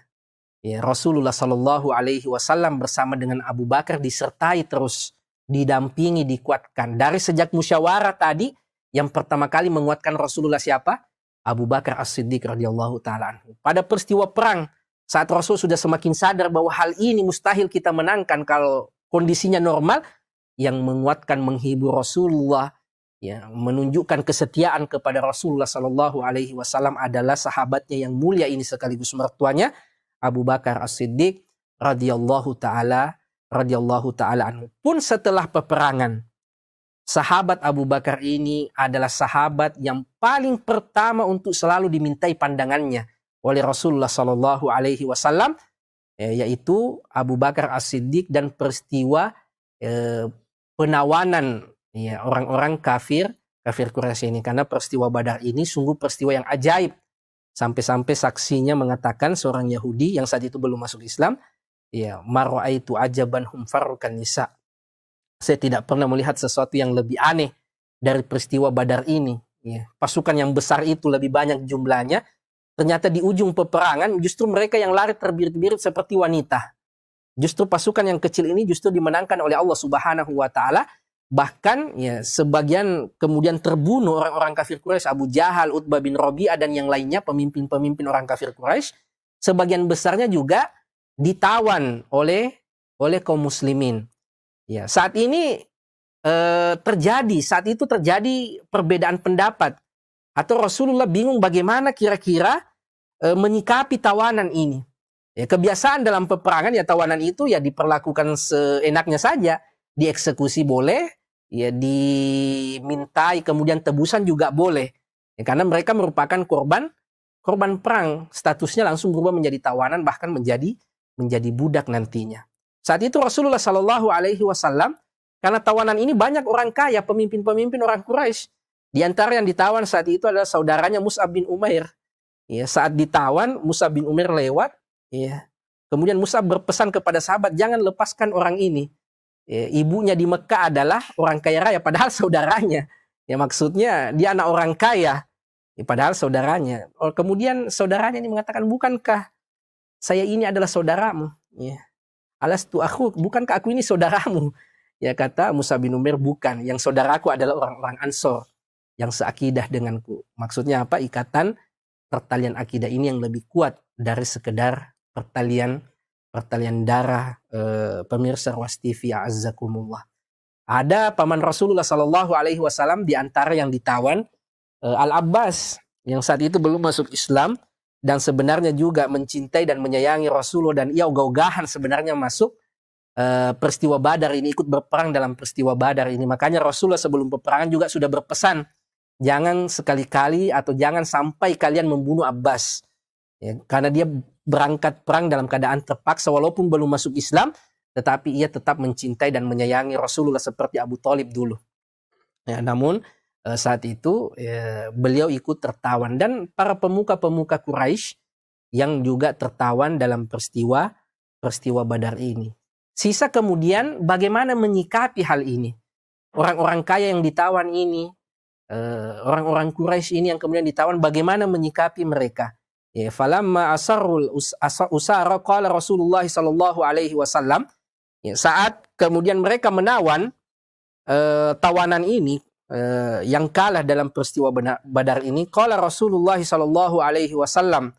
ya, Rasulullah Shallallahu Alaihi Wasallam bersama dengan Abu Bakar disertai terus, didampingi, dikuatkan. Dari sejak musyawarah tadi, yang pertama kali menguatkan Rasulullah siapa? Abu Bakar As-Siddiq radhiyallahu taala anhu. Pada peristiwa perang, saat Rasul sudah semakin sadar bahwa hal ini mustahil kita menangkan kalau kondisinya normal, yang menguatkan, menghibur Rasulullah, ya, menunjukkan kesetiaan kepada Rasulullah Shallallahu Alaihi Wasallam adalah sahabatnya yang mulia ini sekaligus mertuanya, Abu Bakar As-Siddiq radhiyallahu taala anhu. Pun setelah peperangan, sahabat Abu Bakar ini adalah sahabat yang paling pertama untuk selalu dimintai pandangannya oleh Rasulullah Shallallahu Alaihi Wasallam, yaitu Abu Bakar As-Siddiq dan peristiwa penawanan ya, orang-orang kafir Quraisy ini. Karena peristiwa Badar ini sungguh peristiwa yang ajaib. Sampai-sampai saksinya mengatakan, seorang Yahudi yang saat itu belum masuk Islam, ya, mar'aitu ajaban hum farrukan nisa. Saya tidak pernah melihat sesuatu yang lebih aneh dari peristiwa Badar ini. ya, pasukan yang besar itu lebih banyak jumlahnya, ternyata di ujung peperangan justru mereka yang lari terbirit-birit seperti wanita. Justru pasukan yang kecil ini justru dimenangkan oleh Allah Subhanahu wa taala. Bahkan ya sebagian kemudian terbunuh orang-orang kafir Quraisy, Abu Jahal, Utbah bin Rabi'ah dan yang lainnya, pemimpin-pemimpin orang kafir Quraisy. Sebagian besarnya juga ditawan oleh kaum muslimin. Ya, saat itu terjadi perbedaan pendapat, atau Rasulullah bingung bagaimana kira-kira menyikapi tawanan ini. Ya, kebiasaan dalam peperangan ya tawanan itu ya diperlakukan seenaknya saja, dieksekusi boleh, ya dimintai kemudian tebusan juga boleh. Ya, karena mereka merupakan korban perang, statusnya langsung berubah menjadi tawanan, bahkan menjadi budak nantinya. Saat itu Rasulullah Shallallahu Alaihi Wasallam, karena tawanan ini banyak orang kaya, pemimpin-pemimpin orang Quraisy. Di antara yang ditawan saat itu adalah saudaranya Mus'ab bin Umair. Ya, saat ditawan, Mus'ab bin Umair lewat. Ya, kemudian Mus'ab berpesan kepada sahabat, jangan lepaskan orang ini. Ya, ibunya di Mekah adalah orang kaya raya, padahal saudaranya. Ya, maksudnya dia anak orang kaya, ya, padahal saudaranya. Kemudian saudaranya ini mengatakan, bukankah saya ini adalah saudaramu? Ya. Alastu aku, bukankah aku ini saudaramu? Ya, kata Mus'ab bin Umair, bukan. Yang saudaraku adalah orang-orang Ansor yang seakidah denganku. Maksudnya apa? Ikatan pertalian akidah ini yang lebih kuat dari sekedar pertalian darah. Pemirsa Ruas TV, a'azzakumullah. Ada paman Rasulullah Sallallahu Alaihi Wasallam di antara yang ditawan, Al-Abbas, yang saat itu belum masuk Islam dan sebenarnya juga mencintai dan menyayangi Rasulullah, dan ia ogah-ogahan sebenarnya masuk peristiwa Badar ini, ikut berperang dalam peristiwa Badar ini. Makanya Rasulullah sebelum peperangan juga sudah berpesan, jangan sekali-kali atau jangan sampai kalian membunuh Abbas. Ya, karena dia berangkat perang dalam keadaan terpaksa, walaupun belum masuk Islam, tetapi ia tetap mencintai dan menyayangi Rasulullah seperti Abu Thalib dulu. Ya, namun saat itu beliau ikut tertawan, dan para pemuka-pemuka Quraisy yang juga tertawan dalam peristiwa Badar ini. Sisa kemudian bagaimana menyikapi hal ini? Orang-orang kaya yang ditawan ini, orang-orang Quraisy ini yang kemudian ditawan, bagaimana menyikapi mereka? Ya, falamma asarrul usara qala Rasulullah sallallahu alaihi wasallam, ya, saat kemudian mereka menawan tawanan ini, yang kalah dalam peristiwa Badar ini, qala Rasulullah sallallahu alaihi wasallam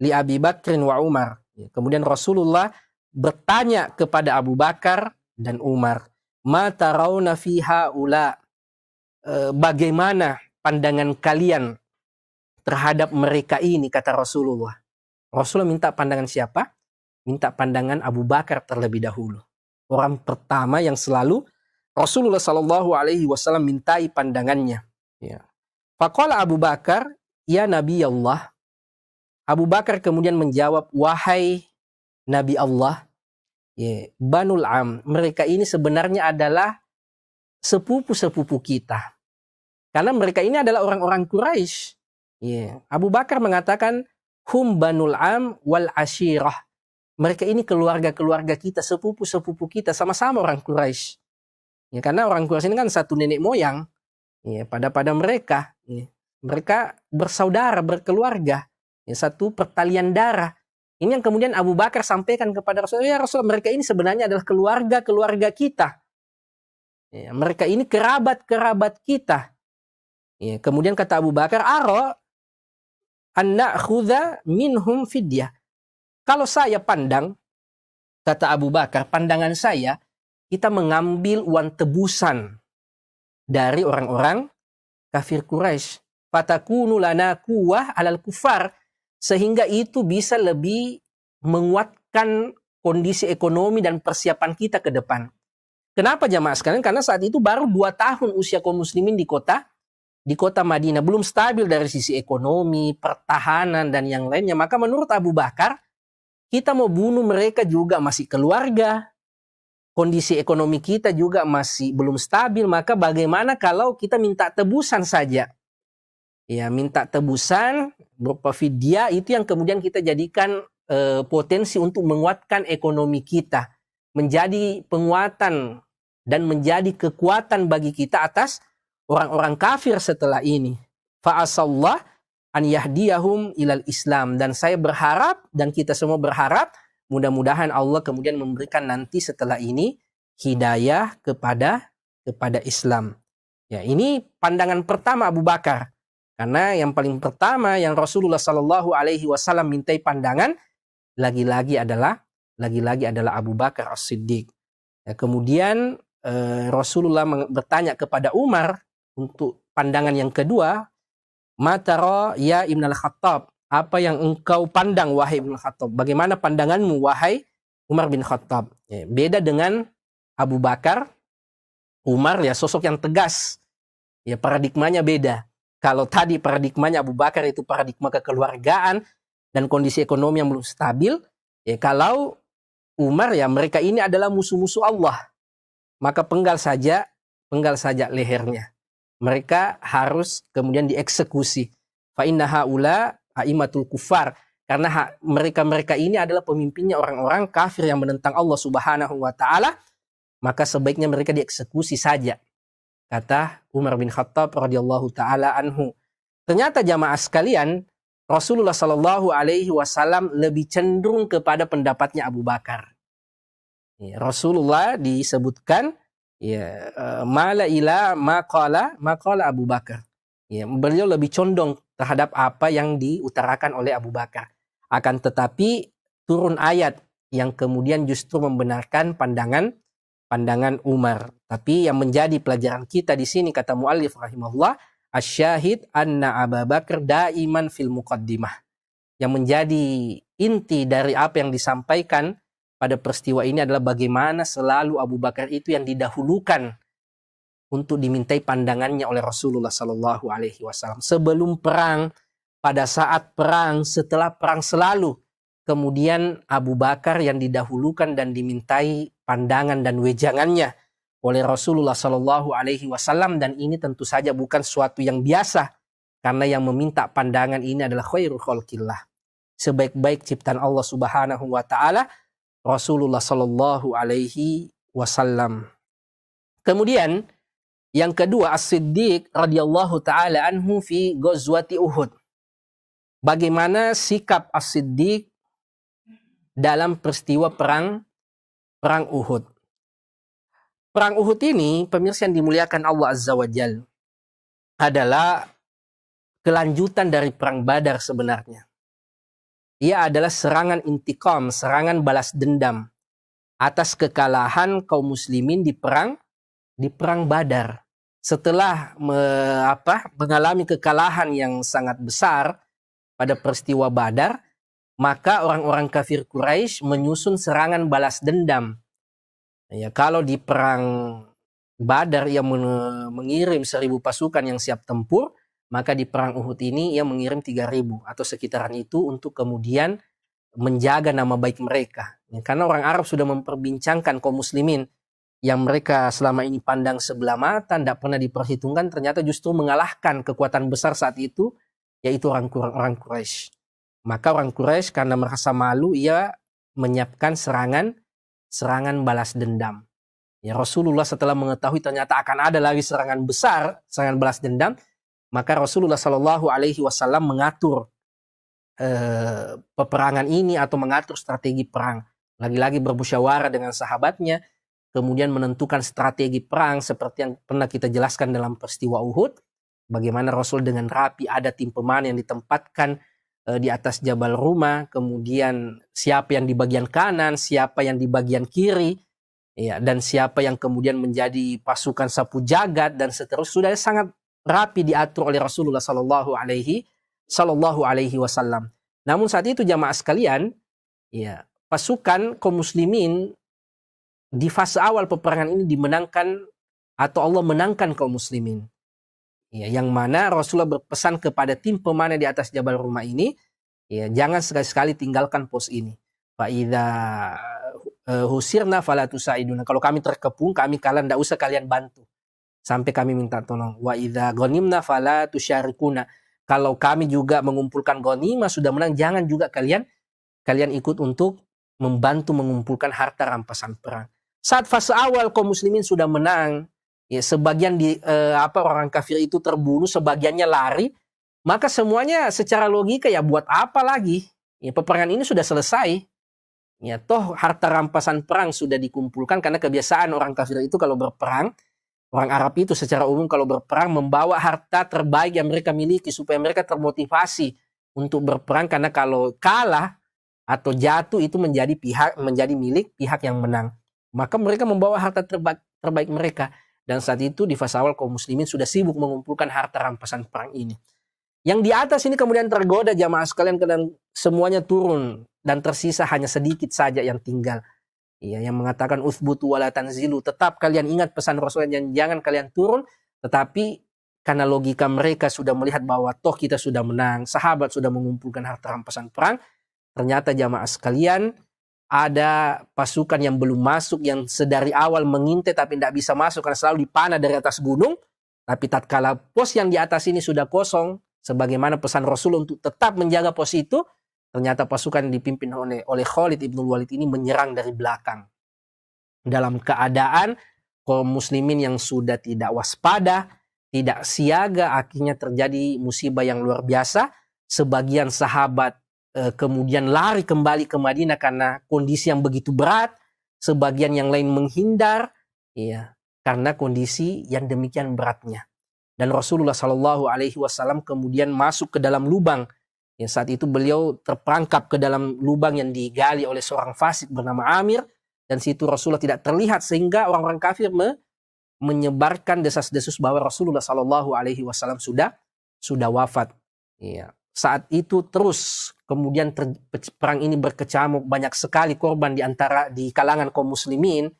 li Abi Bakrin wa Umar. Ya, kemudian Rasulullah bertanya kepada Abu Bakar dan Umar, ma tarawna fi haula, bagaimana pandangan kalian terhadap mereka ini, kata Rasulullah. Rasulullah minta pandangan siapa? Minta pandangan Abu Bakar terlebih dahulu. Orang pertama yang selalu Rasulullah Shallallahu Alaihi Wasallam mintai pandangannya. Ya. Faqala Abu Bakar, ya Nabi Allah. Abu Bakar kemudian menjawab, wahai Nabi Allah, ya, Banul Am, mereka ini sebenarnya adalah sepupu-sepupu kita. Karena mereka ini adalah orang-orang Quraisy. Ya. Abu Bakar mengatakan, hum Banul Am wal Ashirah. Mereka ini keluarga-keluarga kita, sepupu-sepupu kita, sama-sama orang Quraisy. Ya, karena orang Quraisy ini kan satu nenek moyang. Ya, pada mereka, ya, mereka bersaudara, berkeluarga, ya, satu pertalian darah. Ini yang kemudian Abu Bakar sampaikan kepada Rasulullah, ya Rasul, mereka ini sebenarnya adalah keluarga-keluarga kita. Ya, mereka ini kerabat-kerabat kita. Ya, kemudian kata Abu Bakar, ara an na'khudha minhum fidyah. Kalau saya pandang, kata Abu Bakar, pandangan saya, kita mengambil uang tebusan dari orang-orang kafir Quraisy. Fatakunu lana quwwah alal kufar, sehingga itu bisa lebih menguatkan kondisi ekonomi dan persiapan kita ke depan. Kenapa jamaah sekalian? Karena saat itu baru 2 tahun usia kaum muslimin di kota Madinah, belum stabil dari sisi ekonomi, pertahanan dan yang lainnya. Maka menurut Abu Bakar, kita mau bunuh mereka juga masih keluarga, kondisi ekonomi kita juga masih belum stabil, maka bagaimana kalau kita minta tebusan saja? Ya, minta tebusan berupa fidyah, itu yang kemudian kita jadikan potensi untuk menguatkan ekonomi kita, menjadi penguatan dan menjadi kekuatan bagi kita atas orang-orang kafir setelah ini. Fa'asallah an yahdiyahum ilal Islam. Dan saya berharap, dan kita semua berharap, mudah-mudahan Allah kemudian memberikan nanti setelah ini hidayah kepada Islam. Ya, ini pandangan pertama Abu Bakar. Karena yang paling pertama yang Rasulullah Shallallahu Alaihi Wasallam mintai pandangan lagi-lagi adalah Abu Bakar As-Siddiq. Ya, kemudian Rasulullah bertanya kepada Umar untuk pandangan yang kedua, Matara ya Ibn al-Khattab, apa yang engkau pandang wahai Ibn al-Khattab? Bagaimana pandanganmu wahai Umar bin Khattab? Ya, beda dengan Abu Bakar, Umar ya sosok yang tegas. Ya, paradigmanya beda. Kalau tadi paradigmanya Abu Bakar itu paradigma kekeluargaan dan kondisi ekonomi yang belum stabil, ya kalau Umar ya mereka ini adalah musuh-musuh Allah. Maka penggal saja lehernya. Mereka harus kemudian dieksekusi. Fa inna haula aimatul kufar, karena mereka ini adalah pemimpinnya orang-orang kafir yang menentang Allah Subhanahu wa taala, maka sebaiknya mereka dieksekusi saja. Kata Umar bin Khattab radhiyallahu taala anhu. Ternyata jamaah sekalian, Rasulullah Shallallahu Alaihi Wasallam lebih cenderung kepada pendapatnya Abu Bakar. Ya, Rasulullah disebutkan ya mala ila maqala Abu Bakar. Ya, beliau lebih condong terhadap apa yang diutarakan oleh Abu Bakar. Akan tetapi turun ayat yang kemudian justru membenarkan pandangan Umar. Tapi yang menjadi pelajaran kita di sini kata muallif rahimahullah, asyahid anna Abu Bakar daiman fil muqaddimah. Yang menjadi inti dari apa yang disampaikan pada peristiwa ini adalah bagaimana selalu Abu Bakar itu yang didahulukan untuk dimintai pandangannya oleh Rasulullah Sallallahu Alaihi Wasallam. Sebelum perang, pada saat perang, setelah perang selalu. Kemudian Abu Bakar yang didahulukan dan dimintai pandangan dan wejangannya oleh Rasulullah Sallallahu Alaihi Wasallam, dan ini tentu saja bukan suatu yang biasa karena yang meminta pandangan ini adalah khairul khalqillah, sebaik-baik ciptaan Allah Subhanahu Wa Taala, Rasulullah Sallallahu Alaihi Wasallam. Kemudian yang kedua, As-Siddiq radhiyallahu taala anhu fi ghazwati Uhud. Bagaimana sikap As-Siddiq dalam peristiwa perang Uhud. Perang Uhud ini, pemirsa yang dimuliakan Allah Azza wa Jalla, adalah kelanjutan dari perang Badar sebenarnya. Ia adalah serangan intikam, serangan balas dendam atas kekalahan kaum muslimin di perang Badar. Setelah mengalami kekalahan yang sangat besar pada peristiwa Badar, maka orang-orang kafir Quraisy menyusun serangan balas dendam. Ya, kalau di perang Badar ia mengirim 1.000 pasukan yang siap tempur, maka di perang Uhud ini ia mengirim 3.000 atau sekitaran itu untuk kemudian menjaga nama baik mereka. Ya, karena orang Arab sudah memperbincangkan kaum muslimin yang mereka selama ini pandang sebelah mata, tidak pernah diperhitungkan, ternyata justru mengalahkan kekuatan besar saat itu, yaitu orang Quraisy. Maka orang Quraisy karena merasa malu, ia menyiapkan serangan balas dendam. Ya, Rasulullah setelah mengetahui ternyata akan ada lagi serangan besar, serangan balas dendam, maka Rasulullah Shallallahu Alaihi Wasallam mengatur peperangan ini atau mengatur strategi perang. Lagi-lagi bermusyawarah dengan sahabatnya, kemudian menentukan strategi perang seperti yang pernah kita jelaskan dalam peristiwa Uhud. Bagaimana Rasul dengan rapi ada tim pemanah yang ditempatkan di atas Jabal Rumah, kemudian siapa yang di bagian kanan, siapa yang di bagian kiri, ya, dan siapa yang kemudian menjadi pasukan sapu jagat dan seterusnya, sudah sangat rapi diatur oleh Rasulullah Sallallahu Alaihi Wasallam. Namun saat itu jamaah sekalian, ya, pasukan kaum muslimin di fase awal peperangan ini dimenangkan atau Allah menangkan kaum muslimin. Ya, yang mana Rasulullah berpesan kepada tim pemanah di atas Jabal Rumah ini, ya, jangan sekali-sekali tinggalkan pos ini. Fa idza husirna fala tusaiduna. Kalau kami terkepung, kalian tidak usah kalian bantu sampai kami minta tolong. Wa idza ghanimna fala tusyarikuna. Kalau kami juga mengumpulkan ghanimah sudah menang, jangan juga kalian ikut untuk membantu mengumpulkan harta rampasan perang. Saat fase awal kaum muslimin sudah menang, ya, sebagian orang kafir itu terbunuh, sebagiannya lari, maka semuanya secara logika ya buat apa lagi? Ya, peperangan ini sudah selesai. Ya, toh harta rampasan perang sudah dikumpulkan, karena kebiasaan orang kafir itu kalau berperang, orang Arab itu secara umum kalau berperang membawa harta terbaik yang mereka miliki supaya mereka termotivasi untuk berperang, karena kalau kalah atau jatuh itu menjadi milik pihak yang menang. Maka mereka membawa harta terbaik mereka. Dan saat itu di fase awal kaum muslimin sudah sibuk mengumpulkan harta rampasan perang ini. Yang di atas ini kemudian tergoda jamaah sekalian, dan semuanya turun dan tersisa hanya sedikit saja yang tinggal. Ya, yang mengatakan uthbutu wala tanzilu, tetap kalian ingat pesan Rasulullah dan jangan kalian turun. Tetapi karena logika mereka sudah melihat bahwa toh kita sudah menang, sahabat sudah mengumpulkan harta rampasan perang, ternyata jamaah sekalian ada pasukan yang belum masuk, yang sedari awal mengintai tapi tidak bisa masuk karena selalu dipanah dari atas gunung. Tapi tatkala pos yang di atas ini sudah kosong, sebagaimana pesan Rasul untuk tetap menjaga pos itu, ternyata pasukan yang dipimpin oleh Khalid ibn Walid ini menyerang dari belakang. Dalam keadaan kaum muslimin yang sudah tidak waspada, tidak siaga, akhirnya terjadi musibah yang luar biasa. Sebagian sahabat kemudian lari kembali ke Madinah karena kondisi yang begitu berat. Sebagian yang lain menghindar, ya, karena kondisi yang demikian beratnya. Dan Rasulullah SAW kemudian masuk ke dalam lubang. Ya, saat itu beliau terperangkap ke dalam lubang yang digali oleh seorang fasik bernama Amir. Dan situ Rasulullah tidak terlihat, sehingga orang-orang kafir menyebarkan desas-desus bahwa Rasulullah SAW sudah wafat. Ya. Saat itu terus kemudian perang ini berkecamuk, banyak sekali korban di kalangan kaum muslimin.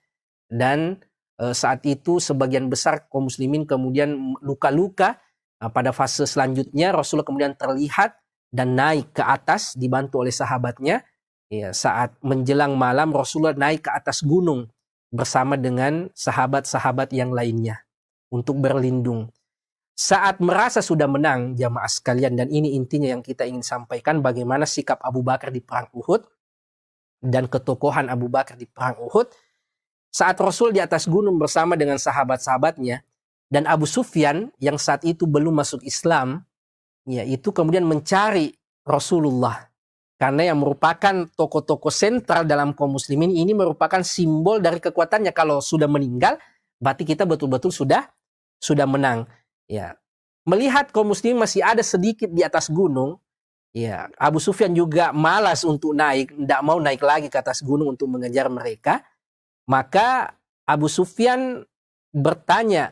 Dan saat itu sebagian besar kaum muslimin kemudian luka-luka. Pada fase selanjutnya Rasulullah kemudian terlihat dan naik ke atas dibantu oleh sahabatnya. Ya, saat menjelang malam Rasulullah naik ke atas gunung bersama dengan sahabat-sahabat yang lainnya untuk berlindung. Saat merasa sudah menang jamaah sekalian, dan ini intinya yang kita ingin sampaikan, bagaimana sikap Abu Bakar di perang Uhud dan ketokohan Abu Bakar di perang Uhud. Saat Rasul di atas gunung bersama dengan sahabat-sahabatnya, dan Abu Sufyan yang saat itu belum masuk Islam, ya, itu kemudian mencari Rasulullah. Karena yang merupakan tokoh-tokoh sentral dalam kaum muslimin ini merupakan simbol dari kekuatannya. Kalau sudah meninggal, berarti kita betul-betul sudah menang. Ya, melihat kaum muslimin masih ada sedikit di atas gunung, ya, Abu Sufyan juga malas untuk naik, tidak mau naik lagi ke atas gunung untuk mengejar mereka. Maka Abu Sufyan bertanya,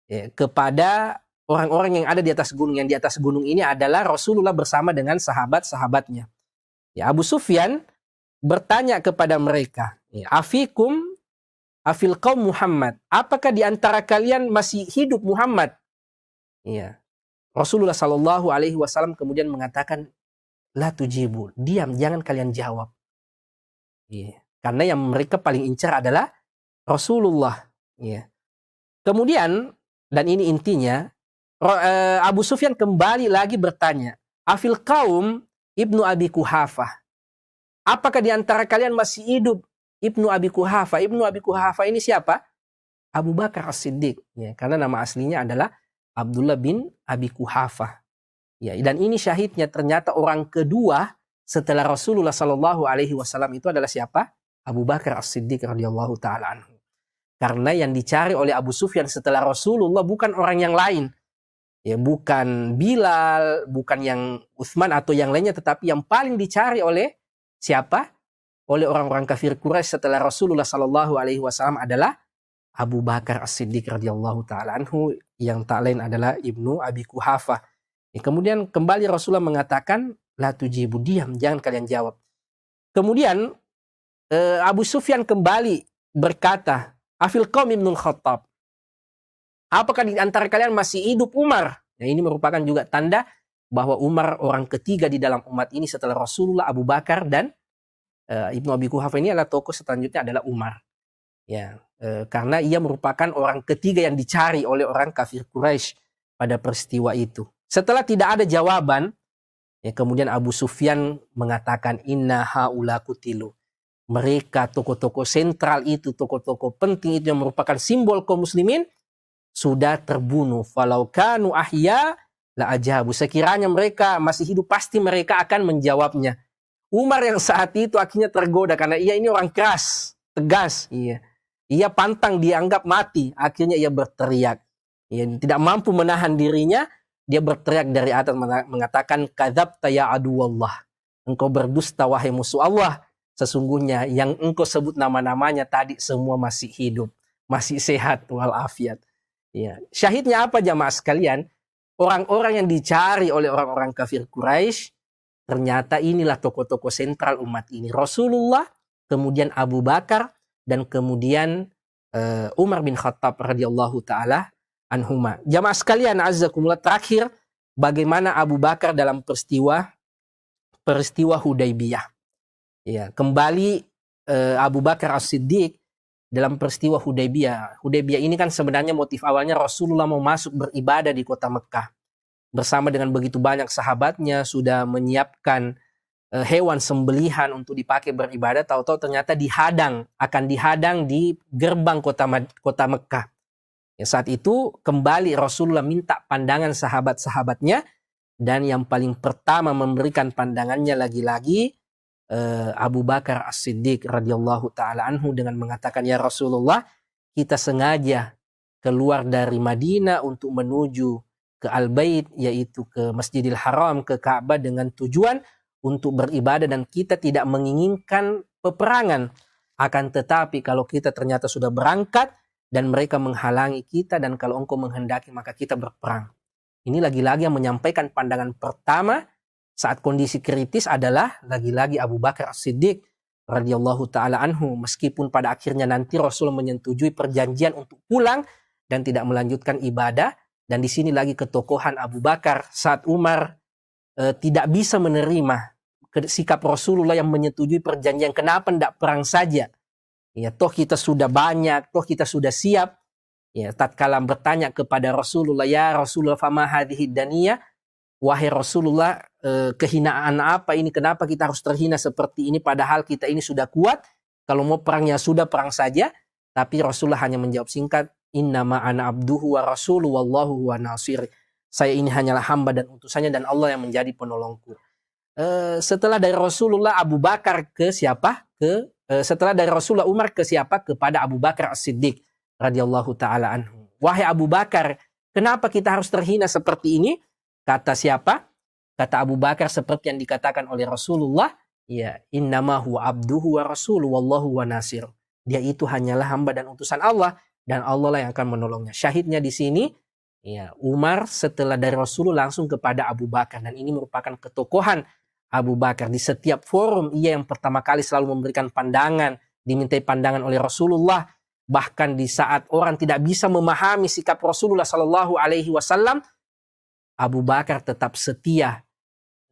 ya, kepada orang-orang yang ada di atas gunung. Yang di atas gunung ini adalah Rasulullah bersama dengan sahabat-sahabatnya. Ya, Abu Sufyan bertanya kepada mereka, ya, afikum afil qaum Muhammad, apakah di antara kalian masih hidup Muhammad? Ya. Rasulullah SAW kemudian mengatakan, la tujibu, diam, jangan kalian jawab. Ya. Karena yang mereka paling incar adalah Rasulullah. Ya. Kemudian, dan ini intinya, Abu Sufyan kembali lagi bertanya, afil qaum Ibnu Abi Quhafah, apakah di antara kalian masih hidup Ibnu Abi Quhafah? Ibnu Abi Quhafah ini siapa? Abu Bakar As-Siddiq. Ya, karena nama aslinya adalah Abdullah bin Abi Quhafah. Ya, dan ini syahidnya, ternyata orang kedua setelah Rasulullah SAW itu adalah siapa? Abu Bakar As-Siddiq radhiyallahu taala anhu. Karena yang dicari oleh Abu Sufyan setelah Rasulullah bukan orang yang lain. Ya, bukan Bilal, bukan yang Utsman atau yang lainnya, tetapi yang paling dicari oleh siapa? Oleh orang-orang kafir Quraisy setelah Rasulullah SAW adalah Abu Bakar As-Siddiq radhiyallahu taala anhu, yang tak lain adalah Ibnu Abi Quhafah. Ya, kemudian kembali Rasulullah mengatakan, la tujibu, diam, jangan kalian jawab. Kemudian Abu Sufyan kembali berkata, afil qaum Ibnul Khattab, apakah di antara kalian masih hidup Umar? Nah, ini merupakan juga tanda bahwa Umar orang ketiga di dalam umat ini setelah Rasulullah, Abu Bakar, dan Ibnu Abi Quhafah ini adalah tokoh selanjutnya adalah Umar. Ya, karena ia merupakan orang ketiga yang dicari oleh orang kafir Quraisy pada peristiwa itu. Setelah tidak ada jawaban, ya, kemudian Abu Sufyan mengatakan, inna haula kutilu. Mereka tokoh-tokoh sentral itu, tokoh-tokoh penting itu yang merupakan simbol kaum muslimin, sudah terbunuh. Falau kanu ahya la ajabu. Sekiranya mereka masih hidup, pasti mereka akan menjawabnya. Umar yang saat itu akhirnya tergoda karena ia ini orang keras, tegas. Ia pantang dianggap mati. Akhirnya ia berteriak. Ia tidak mampu menahan dirinya. Dia berteriak dari atas mengatakan, kadzabta ya aduwallah. Engkau berdusta wahai musuh Allah. Sesungguhnya yang engkau sebut nama-namanya tadi semua masih hidup, masih sehat walafiat. Syahidnya apa jamaah sekalian? Orang-orang yang dicari oleh orang-orang kafir Quraisy, ternyata inilah tokoh-tokoh sentral umat ini. Rasulullah, kemudian Abu Bakar, dan kemudian Umar bin Khattab radhiyallahu taala anhuma. Jamaah sekalian, azzakumullah, terakhir bagaimana Abu Bakar dalam peristiwa Hudaybiyah. Kembali Abu Bakar As-Siddiq dalam peristiwa Hudaybiyah. Hudaybiyah ini kan sebenarnya motif awalnya Rasulullah mau masuk beribadah di kota Mekah. Bersama dengan begitu banyak sahabatnya sudah menyiapkan hewan sembelihan untuk dipakai beribadah. Tahu-tahu ternyata akan dihadang di gerbang kota Mekah. Saat itu kembali Rasulullah minta pandangan sahabat-sahabatnya. Dan yang paling pertama memberikan pandangannya lagi-lagi Abu Bakar As-Siddiq radhiyallahu taala anhu dengan mengatakan, ya Rasulullah, kita sengaja keluar dari Madinah untuk menuju ke Al-Bait, yaitu ke Masjidil Haram, ke Ka'bah, dengan tujuan untuk beribadah dan kita tidak menginginkan peperangan. Akan tetapi kalau kita ternyata sudah berangkat dan mereka menghalangi kita, dan kalau engkau menghendaki maka kita berperang. Ini lagi-lagi yang menyampaikan pandangan pertama saat kondisi kritis adalah lagi-lagi Abu Bakar As-Siddiq radhiyallahu taala anhu. Meskipun pada akhirnya nanti Rasul menyetujui perjanjian untuk pulang dan tidak melanjutkan ibadah. Dan di sini lagi ketokohan Abu Bakar saat Umar tidak bisa menerima sikap Rasulullah yang menyetujui perjanjian. Kenapa tidak perang saja? Toh kita sudah banyak, toh kita sudah siap. Tatkala bertanya kepada Rasulullah, ya Rasulullah, fama hadhihi daniyah, wahai Rasulullah, kehinaan apa ini? Kenapa kita harus terhina seperti ini padahal kita ini sudah kuat? Kalau mau perangnya sudah perang saja. Tapi Rasulullah hanya menjawab singkat, innama ana abduhu wa rasuluhu wallahu wa nasir. Saya ini hanyalah hamba dan utusannya dan Allah yang menjadi penolongku. Setelah dari Rasulullah Abu Bakar ke siapa? Setelah dari Rasulullah Umar ke siapa? Kepada Abu Bakar As-Siddiq radhiyallahu taala anhu. Wahai Abu Bakar, kenapa kita harus terhina seperti ini? Kata siapa? Kata Abu Bakar seperti yang dikatakan oleh Rasulullah, ya, innama huwa abduhu wa rasuluhu wallahu wa nasir. Dia itu hanyalah hamba dan utusan Allah dan Allah lah yang akan menolongnya. Syahidnya di sini, ya, Umar setelah dari Rasulullah langsung kepada Abu Bakar, dan ini merupakan ketokohan Abu Bakar. Di setiap forum ia yang pertama kali selalu memberikan pandangan, dimintai pandangan oleh Rasulullah. Bahkan di saat orang tidak bisa memahami sikap Rasulullah Sallallahu Alaihi Wasallam, Abu Bakar tetap setia,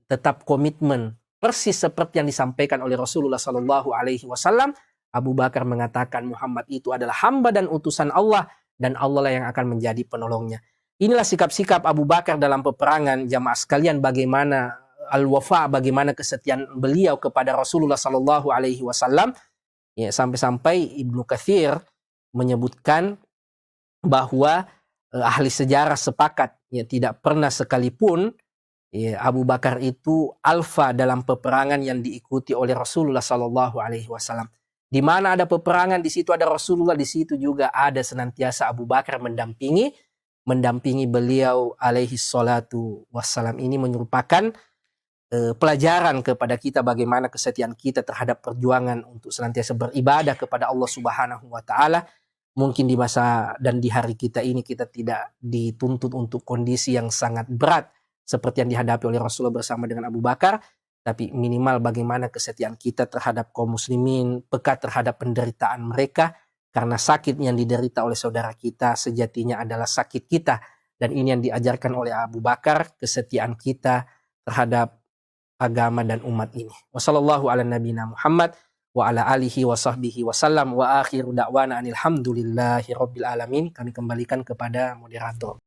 tetap komitmen, persis seperti yang disampaikan oleh Rasulullah Sallallahu Alaihi Wasallam. Abu Bakar mengatakan Muhammad itu adalah hamba dan utusan Allah dan Allah lah yang akan menjadi penolongnya. Inilah sikap-sikap Abu Bakar dalam peperangan. Jamaah sekalian, bagaimana al-wafa, bagaimana kesetiaan beliau kepada Rasulullah Sallallahu Alaihi Wasallam. Sampai-sampai Ibnu Katsir menyebutkan bahwa ahli sejarah sepakat, tidak pernah sekalipun Abu Bakar itu alfa dalam peperangan yang diikuti oleh Rasulullah Sallallahu Alaihi Wasallam. Di mana ada peperangan, di situ ada Rasulullah, di situ juga ada senantiasa Abu Bakar mendampingi beliau alaihi salatu wassalam. Ini merupakan pelajaran kepada kita bagaimana kesetiaan kita terhadap perjuangan untuk senantiasa beribadah kepada Allah Subhanahu wa taala. Mungkin di masa dan di hari kita ini kita tidak dituntut untuk kondisi yang sangat berat seperti yang dihadapi oleh Rasulullah bersama dengan Abu Bakar, tapi minimal bagaimana kesetiaan kita terhadap kaum muslimin, peka terhadap penderitaan mereka, karena sakit yang diderita oleh saudara kita sejatinya adalah sakit kita. Dan ini yang diajarkan oleh Abu Bakar, kesetiaan kita terhadap agama dan umat ini. Wassallallahu ala nabiyina Muhammad wa ala alihi wa sahbihi wasallam wa akhiru da'wana anil hamdulillahi rabbil alamin. Kami kembalikan kepada moderator.